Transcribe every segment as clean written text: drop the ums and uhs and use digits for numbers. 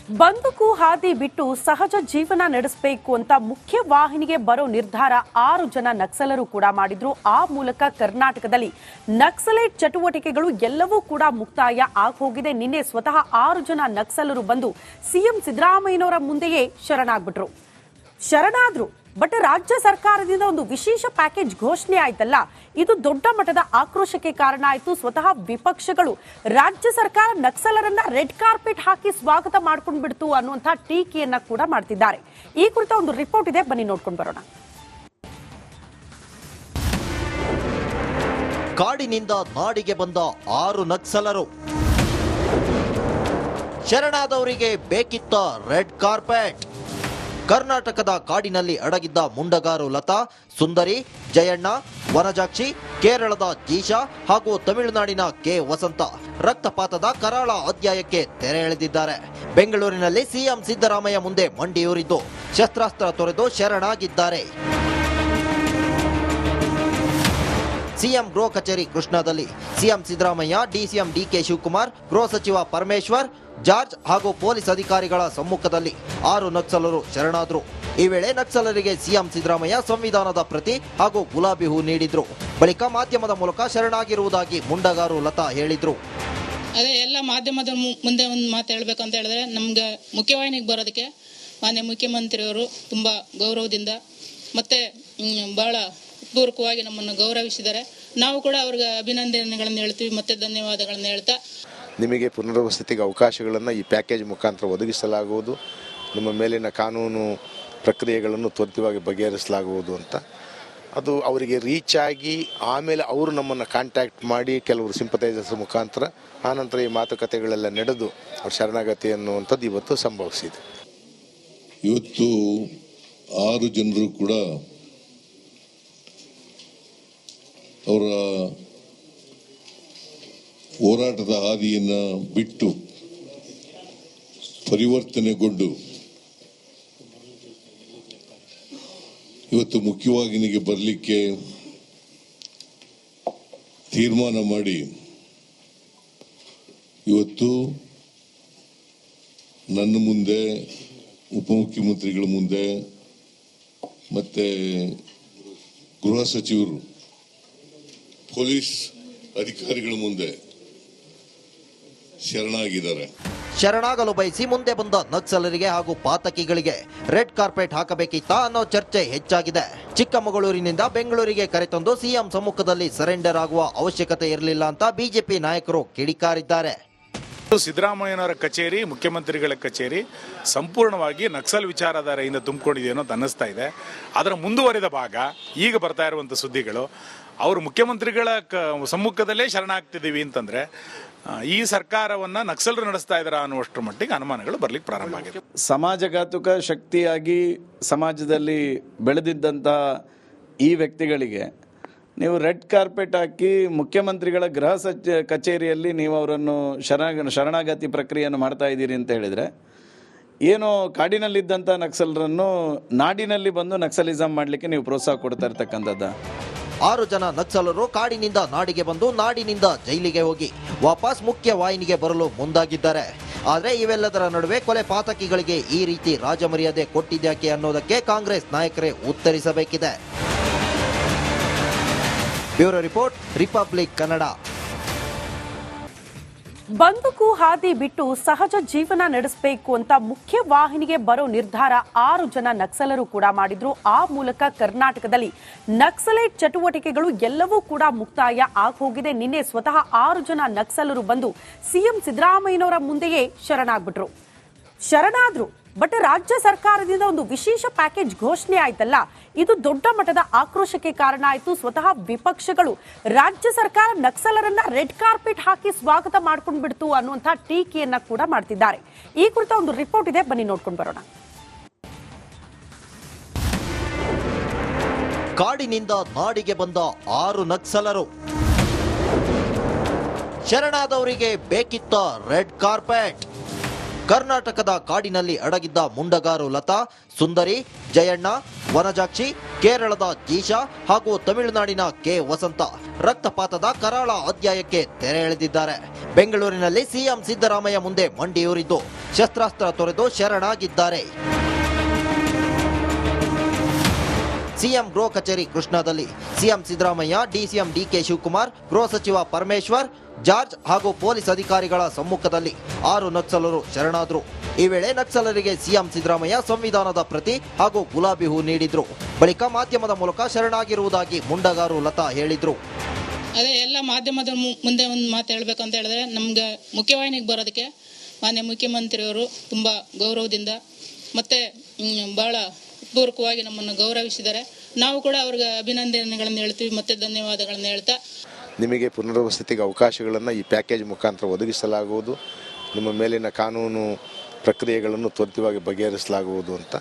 ಬಂದೂಕು ಹಾದಿ ಬಿಟ್ಟು ಸಹಜ ಜೀವನ ನಡೆಸಬೇಕು ಅಂತ ಮುಖ್ಯ ವಾಹಿನಿಗೆ ಬರೋ ನಿರ್ಧಾರ 6 ಜನ ನಕ್ಸಲರು ಕೂಡ ಮಾಡಿದ್ರು. ಆ ಮೂಲಕ ಕರ್ನಾಟಕದಲ್ಲಿ ನಕ್ಸಲೈಟ್ ಚಟುವಟಿಕೆಗಳು ಎಲ್ಲವೂ ಕೂಡ ಮುಕ್ತಾಯ ಆಗೋಗಿದೆ. ನಿನ್ನೆ ಸ್ವತಃ 6 ಜನ ನಕ್ಸಲರು ಬಂದು ಸಿಎಂ ಸಿದ್ದರಾಮಯ್ಯನವರ ಮುಂದೆಯೇ ಶರಣಾದ್ರು. ಬಟ್ ರಾಜ್ಯ ಸರ್ಕಾರದಿಂದ ಒಂದು ವಿಶೇಷ ಪ್ಯಾಕೇಜ್ ಘೋಷಣೆ ಆಯ್ತಲ್ಲ, ಇದು ದೊಡ್ಡ ಮಟ್ಟದ ಆಕ್ರೋಶಕ್ಕೆ ಕಾರಣ ಆಯಿತು. ಸ್ವತಃ ವಿಪಕ್ಷಗಳು ರಾಜ್ಯ ಸರ್ಕಾರ ನಕ್ಸಲರನ್ನ ರೆಡ್ ಕಾರ್ಪೆಟ್ ಹಾಕಿ ಸ್ವಾಗತ ಮಾಡ್ಕೊಂಡು ಬಿಡ್ತು ಅನ್ನುವಂತಹ ಟೀಕೆಯನ್ನ ಕೂಡ ಮಾಡ್ತಿದ್ದಾರೆ. ಈ ಕುರಿತ ಒಂದು ರಿಪೋರ್ಟ್ ಇದೆ, ಬನ್ನಿ ನೋಡ್ಕೊಂಡು ಬರೋಣ. ಕಾಡಿನಿಂದ ನಾಡಿಗೆ ಬಂದ 6 ನಕ್ಸಲರು, ಶರಣಾದವರಿಗೆ ಬೇಕಿತ್ತ ರೆಡ್ ಕಾರ್ಪೆಟ್. ಕರ್ನಾಟಕದ ಕಾಡಿನಲ್ಲಿ ಅಡಗಿದ್ದ ಮುಂಡಗಾರು ಲತಾ, ಸುಂದರಿ, ಜಯಣ್ಣ, ವನಜಾಕ್ಷಿ, ಕೇರಳದ ಜೀಶಾ ಹಾಗೂ ತಮಿಳುನಾಡಿನ ಕೆ ವಸಂತ ರಕ್ತಪಾತದ ಕರಾಳ ಅಧ್ಯಾಯಕ್ಕೆ ತೆರೆ ಎಳೆದಿದ್ದಾರೆ. ಬೆಂಗಳೂರಿನಲ್ಲಿ ಸಿಎಂ ಸಿದ್ದರಾಮಯ್ಯ ಮುಂದೆ ಮಂಡಿಯೂರಿದ್ದು ಶಸ್ತ್ರಾಸ್ತ್ರ ತೊರೆದು ಶರಣಾಗಿದ್ದಾರೆ. ಸಿಎಂ ಗೃಹ ಕಚೇರಿ ಕೃಷ್ಣಾದಲ್ಲಿ CM Siddaramaiah, DCM DK Shivakumar, ಗೃಹ ಸಚಿವ ಪರಮೇಶ್ವರ್, ಜಾರ್ಜ್ ಹಾಗೂ ಪೊಲೀಸ್ ಅಧಿಕಾರಿಗಳ ಸಮ್ಮುಖದಲ್ಲಿ 6 ನಕ್ಸಲರು ಶರಣಾದ್ರು. ಈ ವೇಳೆ ನಕ್ಸಲರಿಗೆ ಸಿಎಂ ಸಿದ್ದರಾಮಯ್ಯ ಸಂವಿಧಾನದ ಪ್ರತಿ ಹಾಗೂ ಗುಲಾಬಿ ಹೂ ನೀಡಿದ್ರು. ಬಳಿಕ ಮಾಧ್ಯಮದ ಮೂಲಕ ಶರಣಾಗಿರುವುದಾಗಿ ಮುಂಡಗಾರು ಲತಾ ಹೇಳಿದ್ರು. ಅದೇ ಎಲ್ಲ ಮಾಧ್ಯಮದ ಮುಂದೆ ಒಂದು ಮಾತು ಹೇಳಬೇಕು ಅಂತ ಹೇಳಿದ್ರೆ, ನಮ್ಗೆ ಮುಖ್ಯವಾಹಿನಿಗೆ ಬರೋದಕ್ಕೆ ಮಾನ್ಯ ಮುಖ್ಯಮಂತ್ರಿಯವರು ತುಂಬಾ ಗೌರವದಿಂದ ಮತ್ತೆ ಬಹಳ ಪೂರ್ವಕವಾಗಿ ನಮ್ಮನ್ನು ಗೌರವಿಸಿದ್ದಾರೆ. ನಾವು ಕೂಡ ಅವ್ರಿಗೆ ಅಭಿನಂದನೆಗಳನ್ನು ಹೇಳ್ತೀವಿ, ಮತ್ತೆ ಧನ್ಯವಾದಗಳನ್ನು ಹೇಳ್ತಾ, ನಿಮಗೆ ಪುನರ್ವಸತಿಗೆ ಅವಕಾಶಗಳನ್ನು ಈ ಪ್ಯಾಕೇಜ್ ಮುಖಾಂತರ ಒದಗಿಸಲಾಗುವುದು. ನಿಮ್ಮ ಮೇಲಿನ ಕಾನೂನು ಪ್ರಕ್ರಿಯೆಗಳನ್ನು ತ್ವರಿತವಾಗಿ ಬಗೆಹರಿಸಲಾಗುವುದು ಅಂತ ಅದು ಅವರಿಗೆ ರೀಚ್ ಆಗಿ ಆಮೇಲೆ ಅವರು ನಮ್ಮನ್ನು ಕಾಂಟ್ಯಾಕ್ಟ್ ಮಾಡಿ ಕೆಲವರು ಸಿಂಪತೈಸರ್ಸ್ ಮುಖಾಂತರ ಆನಂತರ ಈ ಮಾತುಕತೆಗಳೆಲ್ಲ ನಡೆದು ಅವ್ರ ಶರಣಾಗತಿ ಅನ್ನುವಂಥದ್ದು ಇವತ್ತು ಸಂಭವಿಸಿದೆ. ಇವತ್ತು 6 ಜನರು ಕೂಡ ಅವರ ಹೋರಾಟದ ಹಾದಿಯನ್ನು ಬಿಟ್ಟು ಪರಿವರ್ತನೆಗೊಂಡು ಇವತ್ತು ಮುಖ್ಯವಾಹಿನಿಗೆ ಬರಲಿಕ್ಕೆ ತೀರ್ಮಾನ ಮಾಡಿ ಇವತ್ತು ನನ್ನ ಮುಂದೆ, ಉಪಮುಖ್ಯಮಂತ್ರಿಗಳ ಮುಂದೆ ಮತ್ತೆ ಗೃಹ ಸಚಿವರು, ಪೊಲೀಸ್ ಅಧಿಕಾರಿಗಳ ಮುಂದೆ ಶರಣಾಗಿದ್ದಾರೆ. ಶರಣಾಗಲು ಬಯಸಿ ಮುಂದೆ ಬಂದ ನಕ್ಸಲರಿಗೆ ಹಾಗೂ ಪಾತಕಿಗಳಿಗೆ ರೆಡ್ ಕಾರ್ಪೆಟ್ ಹಾಕಬೇಕಿತ್ತಾ ಅನ್ನೋ ಚರ್ಚೆ ಹೆಚ್ಚಾಗಿದೆ. ಚಿಕ್ಕಮಗಳೂರಿನಿಂದ ಬೆಂಗಳೂರಿಗೆ ಕರೆತಂದು ಸಿಎಂ ಸಮ್ಮುಖದಲ್ಲಿ ಸರೆಂಡರ್ ಆಗುವ ಅವಶ್ಯಕತೆ ಇರಲಿಲ್ಲ ಅಂತ ಬಿಜೆಪಿ ನಾಯಕರು ಕಿಡಿಕಾರಿದ್ದಾರೆ. ಸಿದ್ದರಾಮಯ್ಯನವರ ಕಚೇರಿ, ಮುಖ್ಯಮಂತ್ರಿಗಳ ಕಚೇರಿ ಸಂಪೂರ್ಣವಾಗಿ ನಕ್ಸಲ್ ವಿಚಾರಧಾರೆಯಿಂದ ತುಂಬಿಕೊಂಡಿದೆ ಅನ್ನೋದು ಅನ್ನಿಸ್ತಾ ಇದೆ. ಅದರ ಮುಂದುವರೆದ ಭಾಗ ಈಗ ಬರ್ತಾ ಇರುವಂಥ ಸುದ್ದಿಗಳು, ಅವರು ಮುಖ್ಯಮಂತ್ರಿಗಳ ಸಮ್ಮುಖದಲ್ಲೇ ಶರಣಾಗ್ತಿದ್ದೀವಿ ಅಂತಂದ್ರೆ ಈ ಸರ್ಕಾರವನ್ನ ನಕ್ಸಲರು ನಡೆಸ್ತಾ ಇದ್ದಾರಾ ಅನ್ನುವಷ್ಟರ ಮಟ್ಟಿಗೆ ಅನುಮಾನಗಳು ಬರ್ಲಿಕ್ಕೆ ಪ್ರಾರಂಭ ಆಗಿದೆ. ಸಮಾಜಘಾತುಕ ಶಕ್ತಿಯಾಗಿ ಸಮಾಜದಲ್ಲಿ ಬೆಳೆದಿದ್ದಂತಹ ಈ ವ್ಯಕ್ತಿಗಳಿಗೆ ನೀವು ರೆಡ್ ಕಾರ್ಪೆಟ್ ಹಾಕಿ ಮುಖ್ಯಮಂತ್ರಿಗಳ ಗೃಹ ಕಚೇರಿಯಲ್ಲಿ ನೀವು ಅವರನ್ನು ಶರಣಾಗತಿ ಪ್ರಕ್ರಿಯೆಯನ್ನು ಮಾಡ್ತಾ ಇದ್ದೀರಿ ಅಂತ ಹೇಳಿದರೆ, ಏನೋ ಕಾಡಿನಲ್ಲಿದ್ದಂಥ ನಕ್ಸಲರನ್ನು ನಾಡಿನಲ್ಲಿ ಬಂದು ನಕ್ಸಲಿಸಮ್ ಮಾಡಲಿಕ್ಕೆ ನೀವು ಪ್ರೋತ್ಸಾಹ ಕೊಡ್ತಾ ಇರ್ತಕ್ಕಂಥದ್ದು. 6 ಜನ ನಕ್ಸಲರು ಕಾಡಿನಿಂದ ನಾಡಿಗೆ ಬಂದು ನಾಡಿನಿಂದ ಜೈಲಿಗೆ ಹೋಗಿ ವಾಪಸ್ ಮುಖ್ಯ ವಾಹಿನಿಗೆ ಬರಲು ಮುಂದಾಗಿದ್ದಾರೆ. ಆದರೆ ಇವೆಲ್ಲದರ ನಡುವೆ ಕೊಲೆ ಪಾತಕಿಗಳಿಗೆ ಈ ರೀತಿ ರಾಜಮರ್ಯಾದೆ ಕೊಟ್ಟಿದ್ಯಾಕೆ ಅನ್ನೋದಕ್ಕೆ ಕಾಂಗ್ರೆಸ್ ನಾಯಕರೇ ಉತ್ತರಿಸಬೇಕಿದೆ. Bureau report, Republic Kannada. ಬಂದೂಕು ಹಾದಿ ಬಿಟ್ಟು ಸಹಜ ಜೀವನ ನಡೆಸಬೇಕು ಅಂತ ಮುಖ್ಯ ವಾಹಿನಿಗೆ ಬರೋ ನಿರ್ಧಾರ 6 ಜನ ನಕ್ಸಲರು ಕೂಡ ಮಾಡಿದ್ರು. ಆ ಮೂಲಕ ಕರ್ನಾಟಕದಲ್ಲಿ ನಕ್ಸಲೈಟ್ ಚಟುವಟಿಕೆಗಳು ಎಲ್ಲವೂ ಕೂಡ ಮುಕ್ತಾಯ ಆಗೋಗಿದೆ. ನಿನ್ನೆ ಸ್ವತಃ 6 ಜನ ನಕ್ಸಲರು ಬಂದು ಸಿಎಂ ಸಿದ್ದರಾಮಯ್ಯನವರ ಮುಂದೆಯೇ ಶರಣಾದ್ರು. ಬಟ್ ರಾಜ್ಯ ಸರ್ಕಾರದಿಂದ ಒಂದು ವಿಶೇಷ ಪ್ಯಾಕೇಜ್ ಘೋಷಣೆ ಆಯ್ತಲ್ಲ, ಇದು ದೊಡ್ಡ ಮಟ್ಟದ ಆಕ್ರೋಶಕ್ಕೆ ಕಾರಣ ಆಯಿತು. ಸ್ವತಃ ವಿಪಕ್ಷಗಳು ರಾಜ್ಯ ಸರ್ಕಾರ ನಕ್ಸಲರನ್ನ ರೆಡ್ ಕಾರ್ಪೆಟ್ ಹಾಕಿ ಸ್ವಾಗತ ಮಾಡ್ಕೊಂಡು ಬಿಡ್ತು ಅನ್ನುವಂತಹ ಟೀಕೆಯನ್ನ ಕೂಡ ಮಾಡ್ತಿದ್ದಾರೆ. ಈ ಕುರಿತ ಒಂದು ರಿಪೋರ್ಟ್ ಇದೆ, ಬನ್ನಿ ನೋಡ್ಕೊಂಡು ಬರೋಣ. ಕಾಡಿನಿಂದ ನಾಡಿಗೆ ಬಂದ 6 ನಕ್ಸಲರು, ಶರಣಾದವರಿಗೆ ಬೇಕಿತ್ತ ರೆಡ್ ಕಾರ್ಪೆಟ್. ಕರ್ನಾಟಕದ ಕಾಡಿನಲ್ಲಿ ಅಡಗಿದ್ದ ಮುಂಡಗಾರು ಲತಾ, ಸುಂದರಿ, ಜಯಣ್ಣ, ವನಜಾಕ್ಷಿ, ಕೇರಳದ ಜೀಶಾ ಹಾಗೂ ತಮಿಳುನಾಡಿನ ಕೆ ವಸಂತ ರಕ್ತಪಾತದ ಕರಾಳ ಅಧ್ಯಾಯಕ್ಕೆ ತೆರೆ ಎಳೆದಿದ್ದಾರೆ. ಬೆಂಗಳೂರಿನಲ್ಲಿ ಸಿಎಂ ಸಿದ್ದರಾಮಯ್ಯ ಮುಂದೆ ಮಂಡಿಯೂರಿದ್ದು ಶಸ್ತ್ರಾಸ್ತ್ರ ತೊರೆದು ಶರಣಾಗಿದ್ದಾರೆ. ಸಿಎಂ ಗೃಹ ಕಚೇರಿ ಕೃಷ್ಣಾದಲ್ಲಿ CM Siddaramaiah, DCM DK Shivakumar, ಗೃಹ ಸಚಿವ ಪರಮೇಶ್ವರ್, ಜಾರ್ಜ್ ಹಾಗೂ ಪೊಲೀಸ್ ಅಧಿಕಾರಿಗಳ ಸಮ್ಮುಖದಲ್ಲಿ 6 ನಕ್ಸಲರು ಶರಣಾದರು. ಈ ವೇಳೆ ನಕ್ಸಲರಿಗೆ ಸಿಎಂ ಸಿದ್ದರಾಮಯ್ಯ ಸಂವಿಧಾನದ ಪ್ರತಿ ಹಾಗೂ ಗುಲಾಬಿ ಹೂ ನೀಡಿದ್ರು. ಬಳಿಕ ಮಾಧ್ಯಮದ ಮೂಲಕ ಶರಣಾಗಿರುವುದಾಗಿ ಮುಂಡಗಾರು ಲತಾ ಹೇಳಿದ್ರು. ಅದೇ ಎಲ್ಲ ಮಾಧ್ಯಮದ ಮುಂದೆ ಒಂದು ಮಾತು ಹೇಳಬೇಕು ಅಂತ ಹೇಳಿದ್ರೆ, ನಮ್ಗೆ ಮುಖ್ಯವಾಹಿನಿಗೆ ಬರೋದಕ್ಕೆ ಮಾನ್ಯ ಮುಖ್ಯಮಂತ್ರಿಯವರು ತುಂಬ ಗೌರವದಿಂದ ಮತ್ತೆ ಬಹಳ ಪೂರ್ವಕವಾಗಿ ನಮ್ಮನ್ನು ಗೌರವಿಸಿದ್ದಾರೆ. ನಾವು ಕೂಡ ಅವ್ರಿಗೆ ಅಭಿನಂದನೆಗಳನ್ನು ಹೇಳ್ತೀವಿ, ಮತ್ತೆ ಧನ್ಯವಾದಗಳನ್ನು ಹೇಳ್ತಾ ನಿಮಗೆ ಪುನರ್ವಸತಿಗೆ ಅವಕಾಶಗಳನ್ನು ಈ ಪ್ಯಾಕೇಜ್ ಮುಖಾಂತರ ಒದಗಿಸಲಾಗುವುದು. ನಿಮ್ಮ ಮೇಲಿನ ಕಾನೂನು ಪ್ರಕ್ರಿಯೆಗಳನ್ನು ತ್ವರಿತವಾಗಿ ಬಗೆಹರಿಸಲಾಗುವುದು ಅಂತ.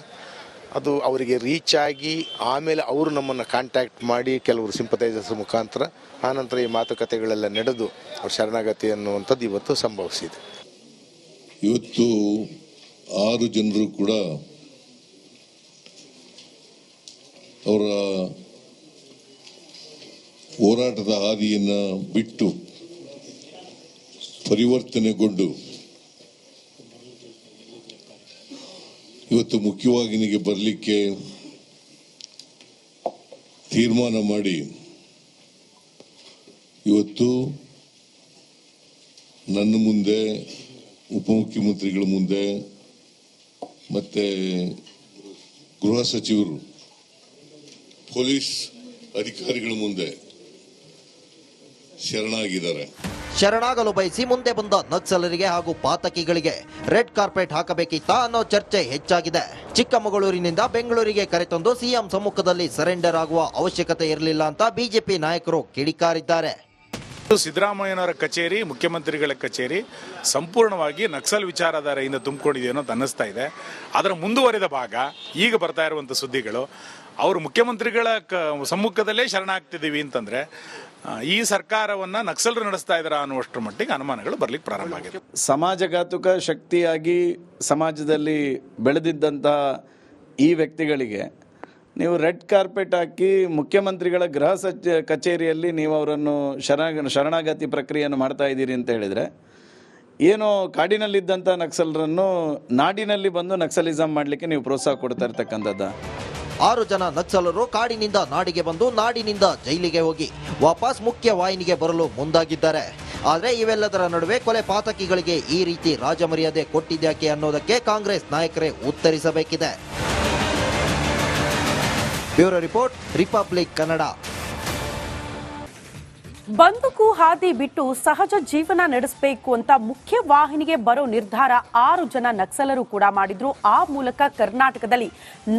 ಅದು ಅವರಿಗೆ ರೀಚ್ ಆಗಿ ಆಮೇಲೆ ಅವರು ನಮ್ಮನ್ನು ಕಾಂಟ್ಯಾಕ್ಟ್ ಮಾಡಿ ಕೆಲವರು ಸಿಂಪತೈಸರ್ಸ್ ಮುಖಾಂತರ ಆನಂತರ ಈ ಮಾತುಕತೆಗಳೆಲ್ಲ ನಡೆದು ಅವ್ರ ಶರಣಾಗತಿ ಅನ್ನುವಂಥದ್ದು ಇವತ್ತು ಸಂಭವಿಸಿದೆ. ಇವತ್ತು 6 ಜನರು ಕೂಡ ಅವರ ಹೋರಾಟದ ಹಾದಿಯನ್ನು ಬಿಟ್ಟು ಪರಿವರ್ತನೆಗೊಂಡು ಇವತ್ತು ಮುಖ್ಯವಾಹಿನಿಗೆ ಬರಲಿಕ್ಕೆ ತೀರ್ಮಾನ ಮಾಡಿ ಇವತ್ತು ನನ್ನ ಮುಂದೆ, ಉಪಮುಖ್ಯಮಂತ್ರಿಗಳ ಮುಂದೆ ಮತ್ತೆ ಗೃಹ ಸಚಿವರು, ಪೊಲೀಸ್ ಅಧಿಕಾರಿಗಳ ಮುಂದೆ ಶರಣಾಗಿದ್ದಾರೆ. ಶರಣಾಗಲು ಬಯಸಿ ಮುಂದೆ ಬಂದ ನಕ್ಸಲರಿಗೆ ಹಾಗೂ ಪಾತಕಿಗಳಿಗೆ ರೆಡ್ ಕಾರ್ಪೆಟ್ ಹಾಕಬೇಕಿತ್ತಾ ಅನ್ನೋ ಚರ್ಚೆ ಹೆಚ್ಚಾಗಿದೆ. ಚಿಕ್ಕಮಗಳೂರಿನಿಂದ ಬೆಂಗಳೂರಿಗೆ ಕರೆತಂದು ಸಿಎಂ ಸಮ್ಮುಖದಲ್ಲಿ ಸರೆಂಡರ್ ಆಗುವ ಅವಶ್ಯಕತೆ ಇರಲಿಲ್ಲ ಅಂತ ಬಿಜೆಪಿ ನಾಯಕರು ಕಿಡಿಕಾರಿದ್ದಾರೆ. ಸಿದ್ದರಾಮಯ್ಯನವರ ಕಚೇರಿ, ಮುಖ್ಯಮಂತ್ರಿಗಳ ಕಚೇರಿ ಸಂಪೂರ್ಣವಾಗಿ ನಕ್ಸಲ್ ವಿಚಾರಧಾರೆಯಿಂದ ತುಂಬಿಕೊಂಡಿದೆ ಅನ್ನೋದು ಅನ್ನಿಸ್ತಾ ಇದೆ. ಅದರ ಮುಂದುವರೆದ ಭಾಗ ಈಗ ಬರ್ತಾ ಇರುವಂಥ ಸುದ್ದಿಗಳು, ಅವರು ಮುಖ್ಯಮಂತ್ರಿಗಳ ಸಮ್ಮುಖದಲ್ಲೇ ಶರಣಾಗ್ತಿದ್ದೀವಿ ಅಂತಂದ್ರೆ ಈ ಸರ್ಕಾರವನ್ನ ನಕ್ಸಲರು ನಡೆಸ್ತಾ ಇದ್ದಾರಾ ಅನ್ನುವಷ್ಟರ ಮಟ್ಟಿಗೆ ಅನುಮಾನಗಳು ಬರ್ಲಿಕ್ಕೆ ಪ್ರಾರಂಭ ಆಗಿದೆ. ಸಮಾಜಘಾತುಕ ಶಕ್ತಿಯಾಗಿ ಸಮಾಜದಲ್ಲಿ ಬೆಳೆದಿದ್ದಂಥ ಈ ವ್ಯಕ್ತಿಗಳಿಗೆ ನೀವು ರೆಡ್ ಕಾರ್ಪೆಟ್ ಹಾಕಿ ಮುಖ್ಯಮಂತ್ರಿಗಳ ಗೃಹ ಕಚೇರಿಯಲ್ಲಿ ನೀವು ಅವರನ್ನು ಶರಣಾಗತಿ ಪ್ರಕ್ರಿಯೆಯನ್ನು ಮಾಡ್ತಾ ಇದ್ದೀರಿ ಅಂತ ಹೇಳಿದರೆ, ಏನೋ ಕಾಡಿನಲ್ಲಿದ್ದಂಥ ನಕ್ಸಲರನ್ನು ನಾಡಿನಲ್ಲಿ ಬಂದು ನಕ್ಸಲಿಸಮ್ ಮಾಡಲಿಕ್ಕೆ ನೀವು ಪ್ರೋತ್ಸಾಹ ಕೊಡ್ತಾ ಇರ್ತಕ್ಕಂಥದ್ದು. 6 ಜನ ನಕ್ಸಲರು ಕಾಡಿನಿಂದ ನಾಡಿಗೆ ಬಂದು ನಾಡಿನಿಂದ ಜೈಲಿಗೆ ಹೋಗಿ ವಾಪಸ್ ಮುಖ್ಯ ವಾಹಿನಿಗೆ ಬರಲು ಮುಂದಾಗಿದ್ದಾರೆ. ಆದರೆ ಇವೆಲ್ಲದರ ನಡುವೆ ಕೊಲೆ ಪಾತಕಿಗಳಿಗೆ ಈ ರೀತಿ ರಾಜಮರ್ಯಾದೆ ಕೊಟ್ಟಿದ್ಯಾಕೆ ಅನ್ನೋದಕ್ಕೆ ಕಾಂಗ್ರೆಸ್ ನಾಯಕರೇ ಉತ್ತರಿಸಬೇಕಿದೆ. Bureau report, Republic Kannada. ಬಂದೂಕು ಹಾದಿ ಬಿಟ್ಟು ಸಹಜ ಜೀವನ ನಡೆಸಬೇಕು ಅಂತ ಮುಖ್ಯ ವಾಹಿನಿಗೆ ಬರೋ ನಿರ್ಧಾರ 6 ಜನ ನಕ್ಸಲರು ಕೂಡ ಮಾಡಿದ್ರು. ಆ ಮೂಲಕ ಕರ್ನಾಟಕದಲ್ಲಿ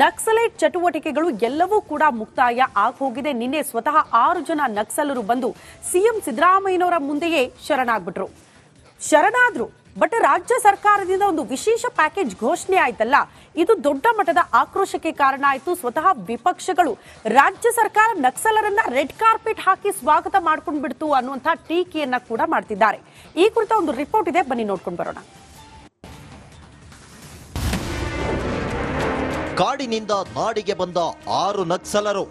ನಕ್ಸಲೈಟ್ ಚಟುವಟಿಕೆಗಳು ಎಲ್ಲವೂ ಕೂಡ ಮುಕ್ತಾಯ ಆಗೋಗಿದೆ. ನಿನ್ನೆ ಸ್ವತಃ 6 ಜನ ನಕ್ಸಲರು ಬಂದು ಸಿಎಂ ಸಿದ್ದರಾಮಯ್ಯನವರ ಮುಂದೆಯೇ ಶರಣಾದ್ರು. ಬಟ್ ರಾಜ್ಯ ಸರ್ಕಾರದಿಂದ ಒಂದು ವಿಶೇಷ ಪ್ಯಾಕೇಜ್ ಘೋಷಣೆ ಆಯ್ತಲ್ಲ, ಇದು ದೊಡ್ಡ ಮಟ್ಟದ ಆಕ್ರೋಶಕ್ಕೆ ಕಾರಣ ಆಯಿತು. ಸ್ವತಃ ವಿಪಕ್ಷಗಳು ರಾಜ್ಯ ಸರ್ಕಾರ ನಕ್ಸಲರನ್ನ ರೆಡ್ ಕಾರ್ಪೆಟ್ ಹಾಕಿ ಸ್ವಾಗತ ಮಾಡ್ಕೊಂಡು ಬಿಡ್ತು ಅನ್ನುವಂಥ ಟೀಕೆಯನ್ನ ಕೂಡ ಮಾಡ್ತಿದ್ದಾರೆ. ಈ ಕುರಿತ ಒಂದು ರಿಪೋರ್ಟ್ ಇದೆ, ಬನ್ನಿ ನೋಡ್ಕೊಂಡು ಬರೋಣ. ಕಾಡಿನಿಂದ ನಾಡಿಗೆ ಬಂದ 6 ನಕ್ಸಲರು.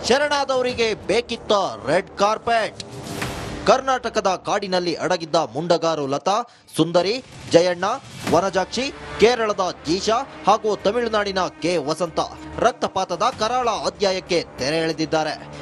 ಶರಣಾದವರಿಗೆ ಬೇಕಿತ್ತ ರೆಡ್ ಕಾರ್ಪೆಟ್. ಕರ್ನಾಟಕದ ಕಾಡಿನಲ್ಲಿ ಅಡಗಿದ್ದ ಮುಂಡಗಾರು ಲತಾ, ಸುಂದರಿ, ಜಯಣ್ಣ, ವನಜಾಕ್ಷಿ, ಕೇರಳದ ಜೀಶಾ ಹಾಗೂ ತಮಿಳುನಾಡಿನ ಕೆ ವಸಂತ ರಕ್ತಪಾತದ ಕರಾಳ ಅಧ್ಯಾಯಕ್ಕೆ ತೆರೆ ಎಳೆದಿದ್ದಾರೆ.